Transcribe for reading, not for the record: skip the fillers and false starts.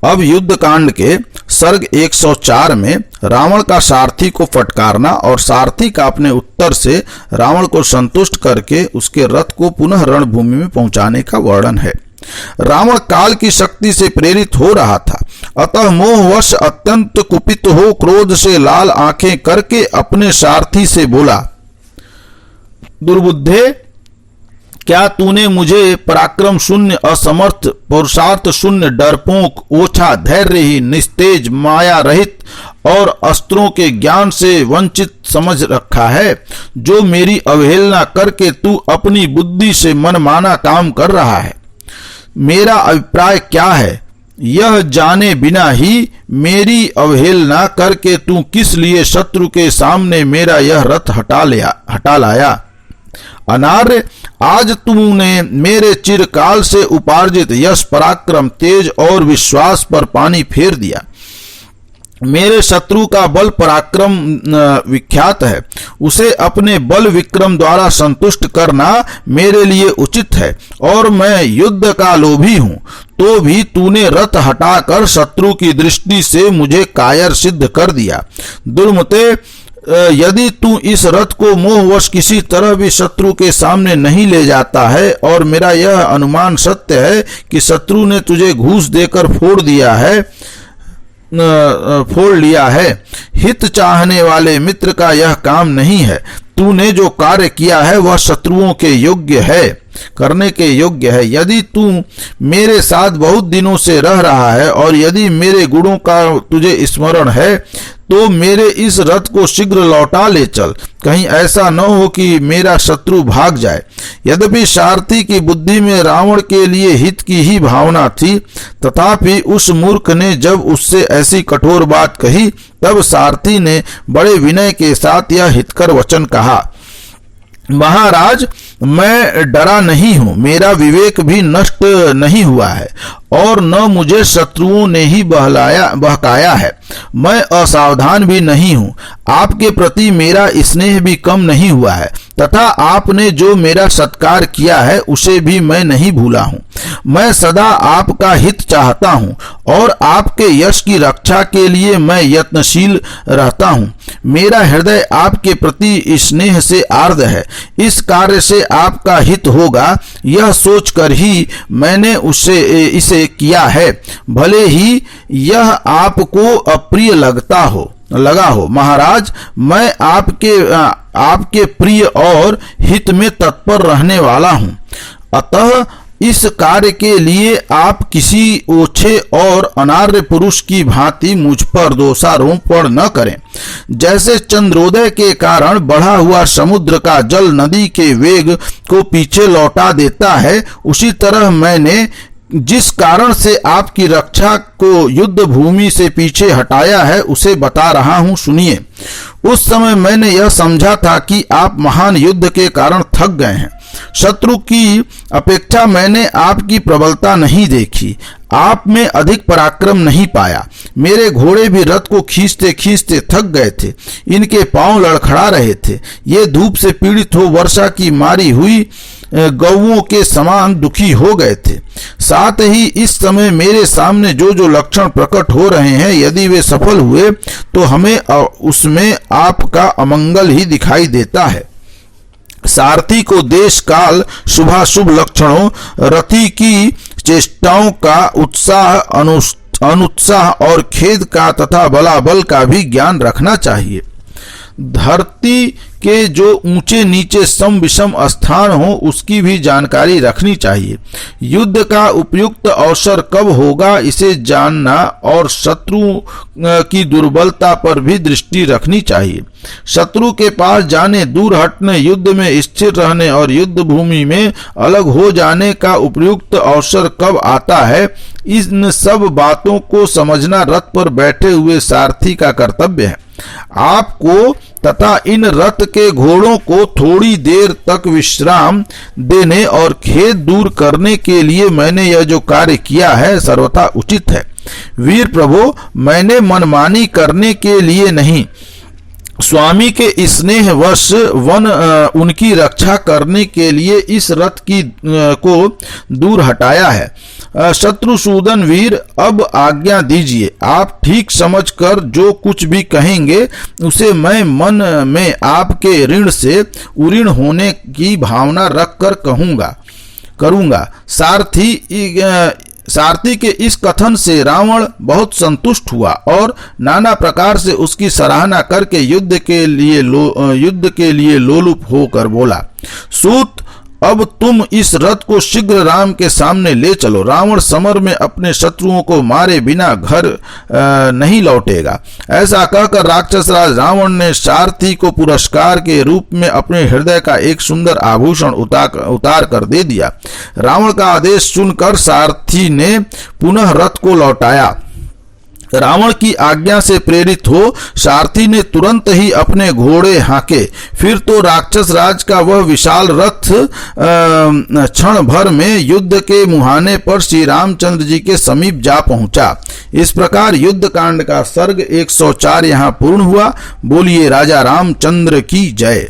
अब युद्ध कांड के सर्ग 104 में रावण का सारथी को फटकारना और सारथी का अपने उत्तर से रावण को संतुष्ट करके उसके रथ को पुनः रणभूमि में पहुंचाने का वर्णन है। रावण काल की शक्ति से प्रेरित हो रहा था, अतः मोहवश अत्यंत कुपित हो क्रोध से लाल आंखें करके अपने सारथी से बोला, दुर्बुद्धे, क्या तूने मुझे पराक्रम शून्य, असमर्थ, पुरुषार्थ शून्य, डरपोक, ओछा, धैर्यहीन, निस्तेज, माया रहित और अस्त्रों के ज्ञान से वंचित समझ रखा है? जो मेरी अवहेलना करके तू अपनी बुद्धि से मनमाना काम कर रहा है। मेरा अभिप्राय क्या है, यह जाने बिना ही मेरी अवहेलना करके तू किस लिए शत्रु के सामने मेरा यह रथ हटा लाया? अनार्य, आज तूने मेरे चिरकाल से उपार्जित यश, पराक्रम, तेज और विश्वास पर पानी फेर दिया। मेरे शत्रु का बल पराक्रम विख्यात है, उसे अपने बल विक्रम द्वारा संतुष्ट करना मेरे लिए उचित है, और मैं युद्ध का लोभी हूँ। तो भी तूने रथ हटाकर शत्रु की दृष्टि से मुझे कायर सिद्ध कर दिया। दुर्मते, यदि तू इस रथ को मोहवश किसी तरह भी शत्रु के सामने नहीं ले जाता है, और मेरा यह अनुमान सत्य है कि शत्रु ने तुझे घूस देकर फोड़ लिया है, हित चाहने वाले मित्र का यह काम नहीं है। तूने जो कार्य किया है वह शत्रुओं के योग्य है, करने के योग्य है। यदि तू मेरे साथ बहुत दिनों से रह रहा है और यदि मेरे गुणों का तुझे स्मरण है, तो मेरे इस रथ को शीघ्र लौटा ले चल, कहीं ऐसा न हो कि मेरा शत्रु भाग जाए। यद्यपि सारथी की बुद्धि में रावण के लिए हित की ही भावना थी, तथापि उस मूर्ख ने जब उससे ऐसी कठोर बात कही, तब सारथी ने बड़े विनय के साथ यह हितकर वचन कहा, महाराज, मैं डरा नहीं हूं, मेरा विवेक भी नष्ट नहीं हुआ है, और न मुझे शत्रुओं ने ही बहकाया है। मैं असावधान भी नहीं हूं, आपके प्रति मेरा स्नेह भी कम नहीं हुआ है, तथा आपने जो मेरा सत्कार किया है उसे भी मैं नहीं भूला हूं। मैं सदा आपका हित चाहता हूं और आपके यश की रक्षा के लिए मैं यत्नशील रहता हूं। मेरा हृदय आपके प्रति स्नेह से आर्द्र है। इस कार्य से आपका हित होगा, यह सोचकर ही मैंने इसे किया है, भले ही यह आपको अप्रिय लगा हो। महाराज, मैं आपके प्रिय और हित में तत्पर रहने वाला हूं, अतः इस कार्य के लिए आप किसी ओछे और अनार्य पुरुष की भांति मुझ पर दोषारोपण न करें। जैसे चंद्रोदय के कारण बढ़ा हुआ समुद्र का जल नदी के वेग को पीछे लौटा देता है, उसी तरह मैंने जिस कारण से आपकी रक्षा को युद्ध भूमि से पीछे हटाया है उसे बता रहा हूं, सुनिए। उस समय मैंने यह समझा था कि आप महान युद्ध के कारण थक गए हैं। शत्रु की अपेक्षा मैंने आपकी प्रबलता नहीं देखी, आप में अधिक पराक्रम नहीं पाया। मेरे घोड़े भी रथ को खींचते खींचते थक गए थे, इनके पांव लड़खड़ा रहे थे। ये धूप से पीड़ित हो वर्षा की मारी हुई गौओं के समान दुखी हो गए थे। साथ ही इस समय मेरे सामने जो जो लक्षण प्रकट हो रहे हैं, यदि वे सफल हुए तो हमें उसमें आपका अमंगल ही दिखाई देता है। सारथी को देश काल, शुभाशुभ लक्षणों, रथी की चेष्टाओं का, उत्साह, अनुत्साह और खेद का तथा बलाबल का भी ज्ञान रखना चाहिए। धरती के जो ऊंचे नीचे सम विषम स्थान हो उसकी भी जानकारी रखनी चाहिए। युद्ध का उपयुक्त अवसर कब होगा इसे जानना और शत्रु की दुर्बलता पर भी दृष्टि रखनी चाहिए। शत्रु के पास जाने, दूर हटने, युद्ध में स्थिर रहने और युद्ध भूमि में अलग हो जाने का उपयुक्त अवसर कब आता है, इन सब बातों को समझना रथ पर बैठे हुए सारथी का कर्तव्य है। आपको तथा इन रथ के घोड़ों को थोड़ी देर तक विश्राम देने और खेद दूर करने के लिए मैंने यह जो कार्य किया है सर्वथा उचित है। वीर प्रभु, मैंने मनमानी करने के लिए नहीं, स्वामी के स्नेहवश उनकी रक्षा करने के लिए इस रथ को दूर हटाया है। शत्रुसूदन वीर, अब आज्ञा दीजिए। आप ठीक समझकर जो कुछ भी कहेंगे उसे मैं मन में आपके ऋण से उऋण होने की भावना रखकर करूंगा। सारथी के इस कथन से रावण बहुत संतुष्ट हुआ और नाना प्रकार से उसकी सराहना करके युद्ध के लिए लोलुप होकर बोला, सूत, अब तुम इस रथ को शीघ्र राम के सामने ले चलो। रावण समर में अपने शत्रुओं को मारे बिना घर नहीं लौटेगा। ऐसा कहकर राक्षस राज रावण ने सारथी को पुरस्कार के रूप में अपने हृदय का एक सुंदर आभूषण उतार कर दे दिया। रावण का आदेश सुनकर सारथी ने पुनः रथ को लौटाया। रावण की आज्ञा से प्रेरित हो सारथी ने तुरंत ही अपने घोड़े हांके। फिर तो राक्षस राज का वह विशाल रथ क्षण भर में युद्ध के मुहाने पर श्री रामचंद्र जी के समीप जा पहुंचा। इस प्रकार युद्ध कांड का सर्ग 104 यहाँ पूर्ण हुआ। बोलिए राजा रामचंद्र की जय।